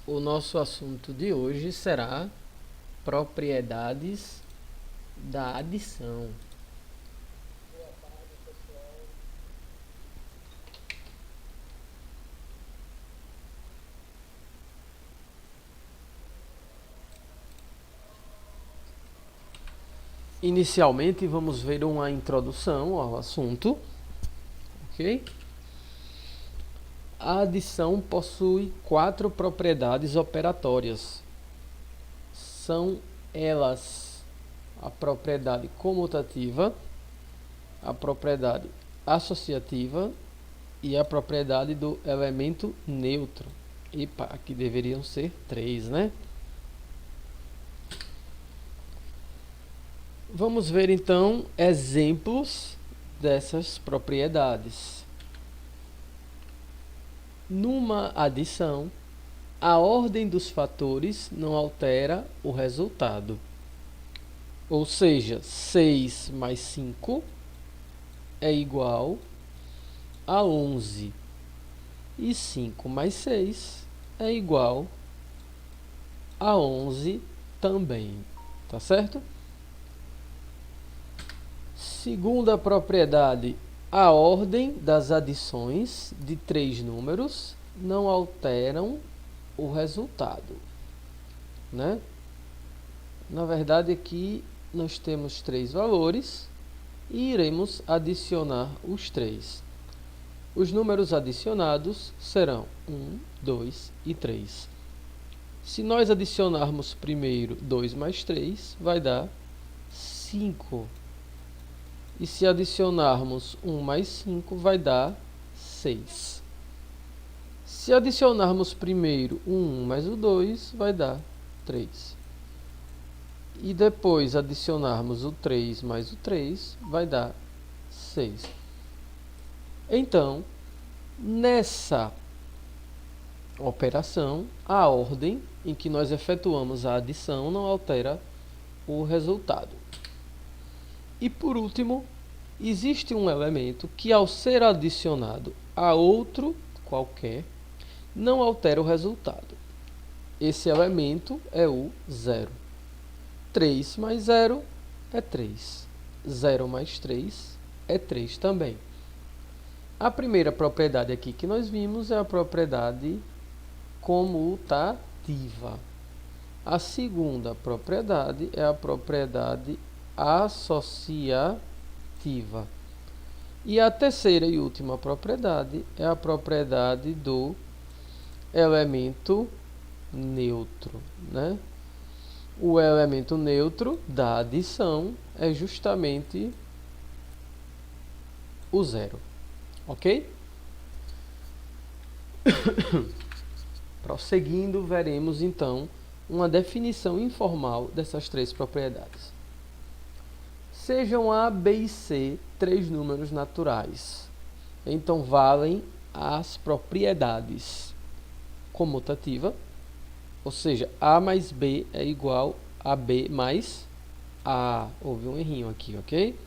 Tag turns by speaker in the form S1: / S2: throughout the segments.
S1: O nosso assunto de hoje será propriedades da adição. Inicialmente, vamos ver uma introdução ao assunto, ok? A adição possui 4 propriedades operatórias. São elas a propriedade comutativa, a propriedade associativa e a propriedade do elemento neutro. Epa, aqui deveriam ser 3, né? Vamos ver então exemplos dessas propriedades. Numa adição, a ordem dos fatores não altera o resultado. Ou seja, 6 mais 5 é igual a 11. E 5 mais 6 é igual a 11 também. Tá certo? Segunda propriedade, a ordem das adições de 3 números não alteram o resultado, né? Na verdade, aqui nós temos 3 valores e iremos adicionar os 3. Os números adicionados serão 1, 2 e 3. Se nós adicionarmos primeiro 2 mais 3, vai dar 5. E se adicionarmos 1 mais 5, vai dar 6. Se adicionarmos primeiro o 1 mais o 2, vai dar 3. E depois adicionarmos o 3 mais o 3, vai dar 6. Então, nessa operação, a ordem em que nós efetuamos a adição não altera o resultado. E por último, existe um elemento que, ao ser adicionado a outro qualquer, não altera o resultado. Esse elemento é o zero. 3 mais 0 é 3. 0 mais 3 é 3 também. A primeira propriedade aqui que nós vimos é a propriedade comutativa. A segunda propriedade é a propriedade associativa. E a terceira e última propriedade é a propriedade do elemento neutro, né? O elemento neutro da adição é justamente o zero, ok? Prosseguindo, veremos então uma definição informal dessas 3 propriedades. Sejam A, B e C 3 números naturais. Então, valem as propriedades comutativa, ou seja, A mais B é igual a B mais A. Houve um errinho aqui, ok?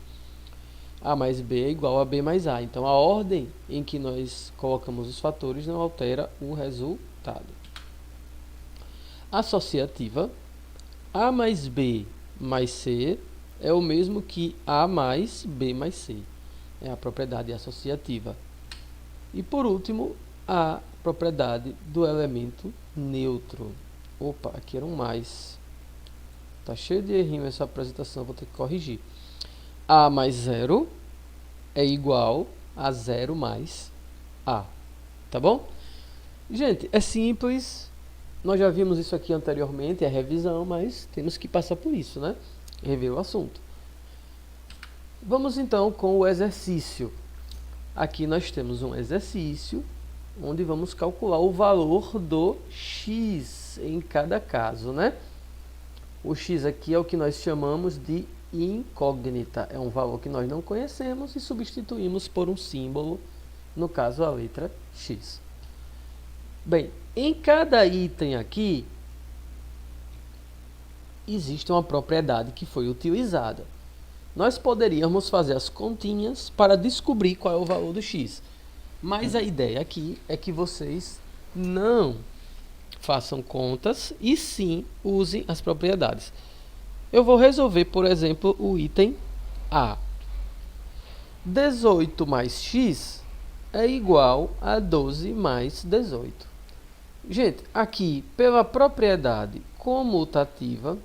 S1: A mais B é igual a B mais A. Então, a ordem em que nós colocamos os fatores não altera o resultado. Associativa, A mais B mais C é o mesmo que A mais B mais C. É a propriedade associativa. E por último, a propriedade do elemento neutro. Opa, aqui era um mais. Tá cheio de errinho essa apresentação, vou ter que corrigir. A mais 0 é igual a 0 mais A. Tá bom? Gente, é simples. Nós já vimos isso aqui anteriormente, é revisão, mas temos que passar por isso, né? Rever o assunto. Vamos então com o exercício. Aqui nós temos um exercício onde vamos calcular o valor do x em cada caso, né? O x aqui é o que nós chamamos de incógnita. É um valor que nós não conhecemos e substituímos por um símbolo, no caso a letra x. Bem, em cada item aqui, existe uma propriedade que foi utilizada. Nós poderíamos fazer as continhas para descobrir qual é o valor do x. Mas a ideia aqui é que vocês não façam contas e sim usem as propriedades. Eu vou resolver, por exemplo, o item A. 18 mais x é igual a 12 mais 18. Gente, aqui, pela propriedade comutativa,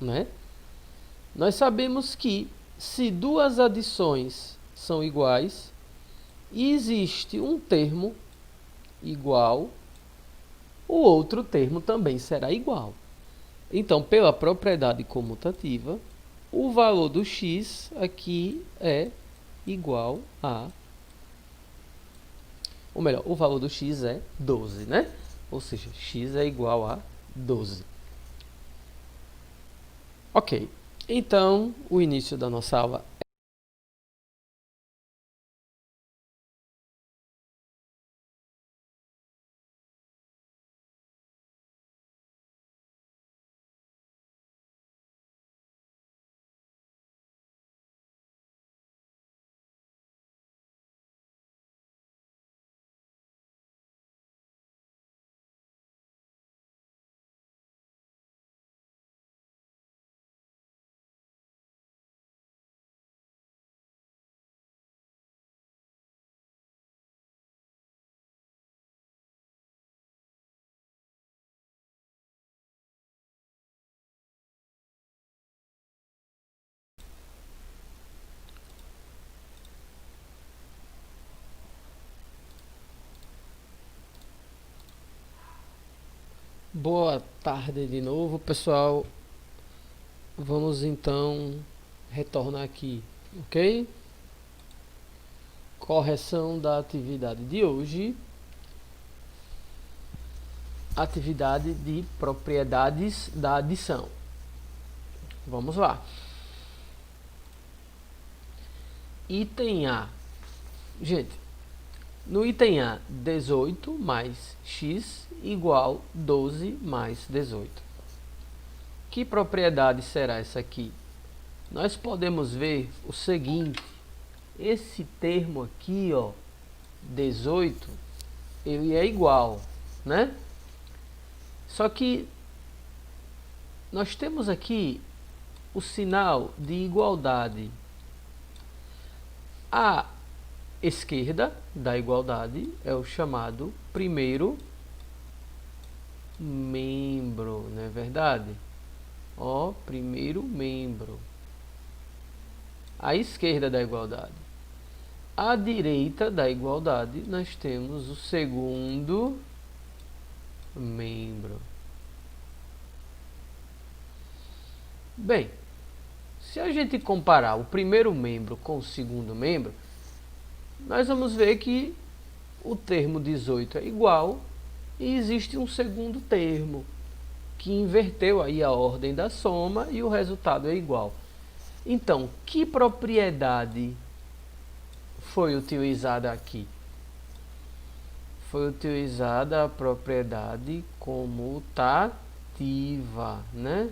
S1: né, nós sabemos que se duas adições são iguais e existe um termo igual, o outro termo também será igual. Então, pela propriedade comutativa, o valor do x aqui é igual a... Ou melhor, o valor do x é 12, né? Ou seja, x é igual a 12. Ok, então o início da nossa aula Boa tarde de novo, pessoal. Vamos então retornar aqui, ok? Correção da atividade de hoje. Atividade de propriedades da adição. Vamos lá. Item A. Gente, no item A, 18 mais x igual 12 mais 18. Que propriedade será essa aqui? Nós podemos ver o seguinte, esse termo aqui, ó, 18, ele é igual, né? Só que nós temos aqui o sinal de igualdade. A esquerda da igualdade é o chamado primeiro membro, não é verdade? Ó, primeiro membro. À esquerda da igualdade. À direita da igualdade, nós temos o segundo membro. Bem, se a gente comparar o primeiro membro com o segundo membro, nós vamos ver que o termo 18 é igual e existe um segundo termo que inverteu aí a ordem da soma e o resultado é igual. Então, que propriedade foi utilizada aqui? Foi utilizada a propriedade comutativa, né?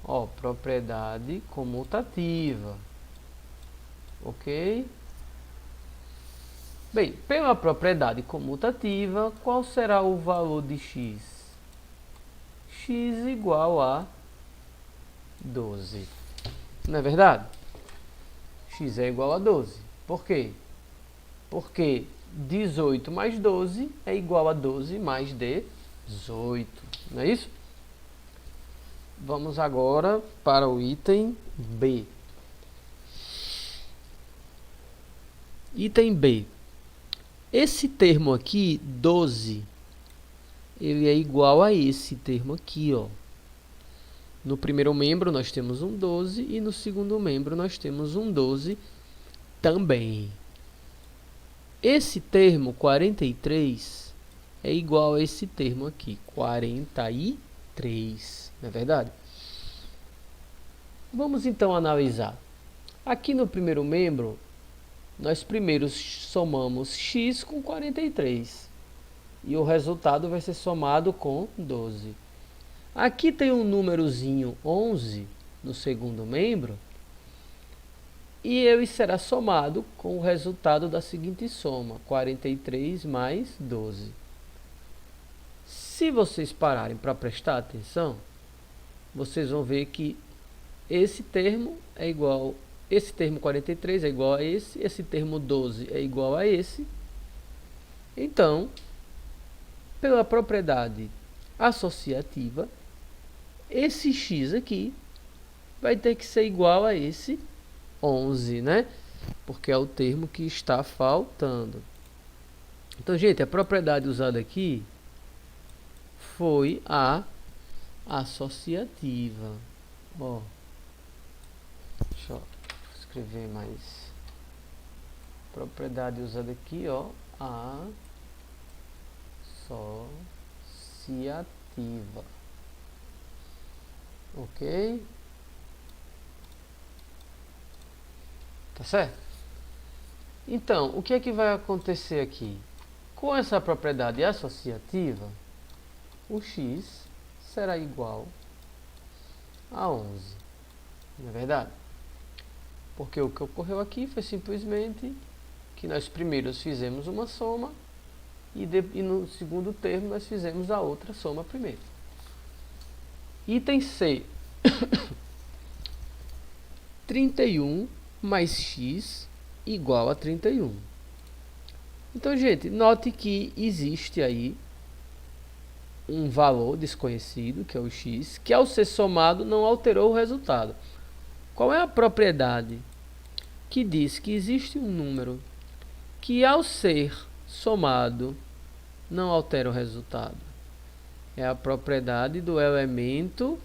S1: Ó, propriedade comutativa. Ok? Bem, pela propriedade comutativa, qual será o valor de x? X igual a 12. Não é verdade? X é igual a 12. Por quê? Porque 18 mais 12 é igual a 12 mais 18. Não é isso? Vamos agora para o item B. Item B. Esse termo aqui, 12, ele é igual a esse termo aqui, ó. No primeiro membro nós temos um 12 e no segundo membro nós temos um 12 também. Esse termo 43 é igual a esse termo aqui, 43, não é verdade? Vamos então analisar. Aqui no primeiro membro, nós primeiro somamos x com 43 e o resultado vai ser somado com 12. Aqui tem um númerozinho 11 no segundo membro e ele será somado com o resultado da seguinte soma, 43 mais 12. Se vocês pararem para prestar atenção, vocês vão ver que esse termo é igual, esse termo 43 é igual a esse termo 12 é igual a esse. Então, pela propriedade associativa, esse x aqui vai ter que ser igual a esse 11, né? Porque é o termo que está faltando. Então, gente, a propriedade usada aqui foi a associativa. Ó, deixa eu escrever mais. Propriedade usada aqui, ó, associativa. Ok? Tá certo? Então, o que é que vai acontecer aqui? Com essa propriedade associativa, o x será igual a 11. Não é verdade? Porque o que ocorreu aqui foi simplesmente que nós primeiro fizemos uma soma e no segundo termo nós fizemos a outra soma primeiro. Item C. 31 mais x igual a 31. Então, gente, note que existe aí um valor desconhecido, que é o x, que ao ser somado não alterou o resultado. Qual é a propriedade que diz que existe um número que ao ser somado não altera o resultado? É a propriedade do elemento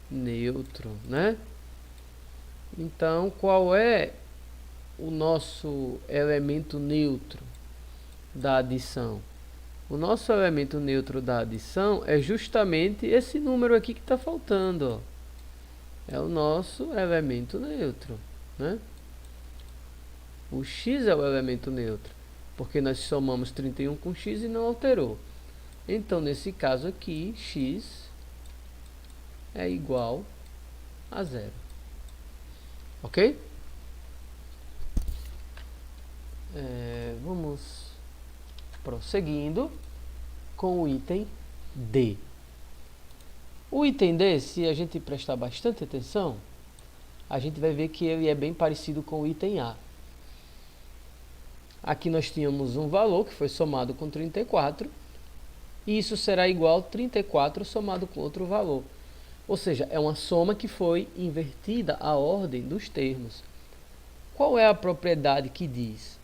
S1: neutro, né? Então, qual é o nosso elemento neutro da adição? O nosso elemento neutro da adição é justamente esse número aqui que está faltando, ó. É o nosso elemento neutro, né? O x é o elemento neutro, porque nós somamos 31 com x e não alterou. Então, nesse caso aqui, x é igual a 0. Ok? Vamos prosseguindo com o item D. O item D, se a gente prestar bastante atenção, a gente vai ver que ele é bem parecido com o item A. Aqui nós tínhamos um valor que foi somado com 34, e isso será igual a 34 somado com outro valor. Ou seja, é uma soma que foi invertida a ordem dos termos. Qual é a propriedade que diz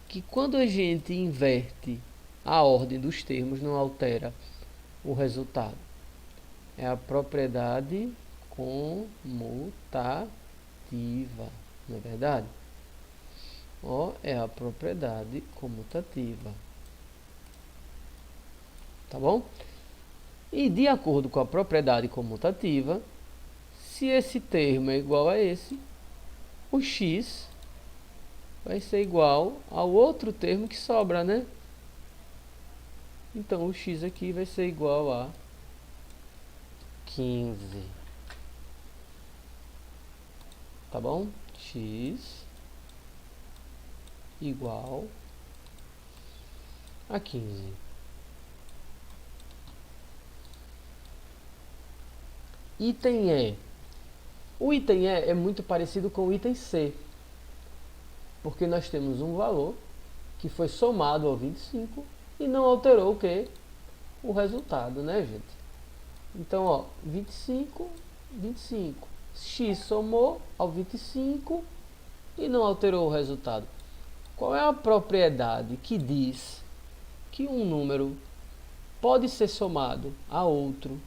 S1: que quando a gente inverte a ordem dos termos não altera o resultado? É a propriedade comutativa, não é verdade? Ó, é a propriedade comutativa. Tá bom? E de acordo com a propriedade comutativa, se esse termo é igual a esse, o x vai ser igual ao outro termo que sobra, né? Então, o x aqui vai ser igual a 15. Tá bom? X igual a 15. Item E. O item E é muito parecido com o item C, porque nós temos um valor que foi somado ao 25 e não alterou o que? O resultado, né, gente? Então, ó, 25, 25. X somou ao 25 e não alterou o resultado. Qual é a propriedade que diz que um número pode ser somado a outro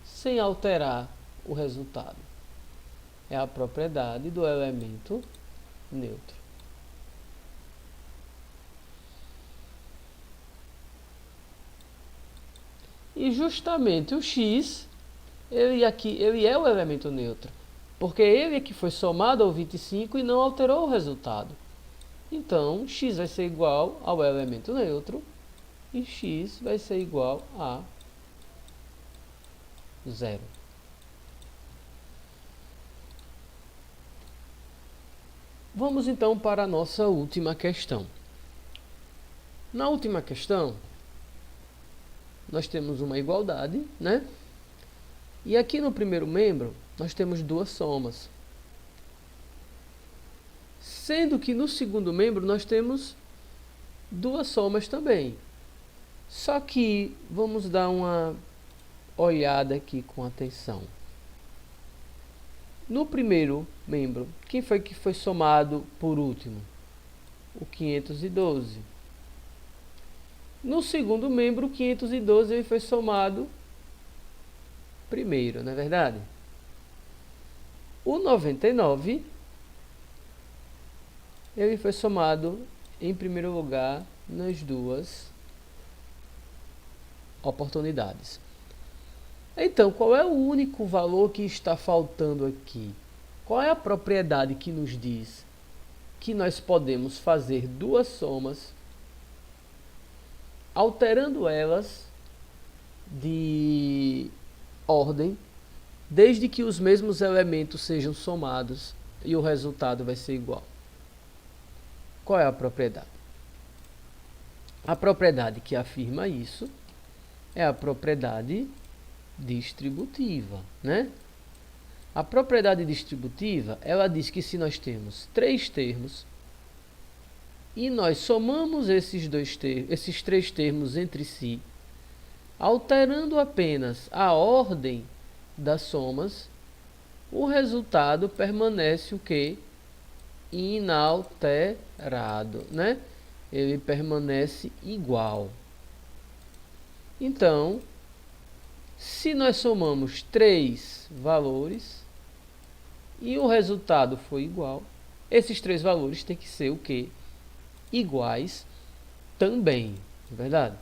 S1: sem alterar o resultado? É a propriedade do elemento neutro. E justamente o x, ele é o elemento neutro, porque ele é que foi somado ao 25 e não alterou o resultado. Então, x vai ser igual ao elemento neutro e x vai ser igual a 0. Vamos então para a nossa última questão. Na última questão, nós temos uma igualdade, né? E aqui no primeiro membro, nós temos duas somas. Sendo que no segundo membro, nós temos duas somas também. Só que vamos dar uma olhada aqui com atenção. No primeiro membro, quem foi que foi somado por último? O 512. No segundo membro, o 512 ele foi somado primeiro, não é verdade? O 99 ele foi somado em primeiro lugar nas duas oportunidades. Então, qual é o único valor que está faltando aqui? Qual é a propriedade que nos diz que nós podemos fazer duas somas, alterando elas de ordem, desde que os mesmos elementos sejam somados e o resultado vai ser igual? Qual é a propriedade? A propriedade que afirma isso é a propriedade distributiva, né? A propriedade distributiva, ela diz que se nós temos três termos e nós somamos esses três termos entre si, alterando apenas a ordem das somas, o resultado permanece o quê? Inalterado, né? Ele permanece igual. Então, se nós somamos três valores e o resultado for igual, esses três valores têm que ser o quê? Iguais também, não é verdade?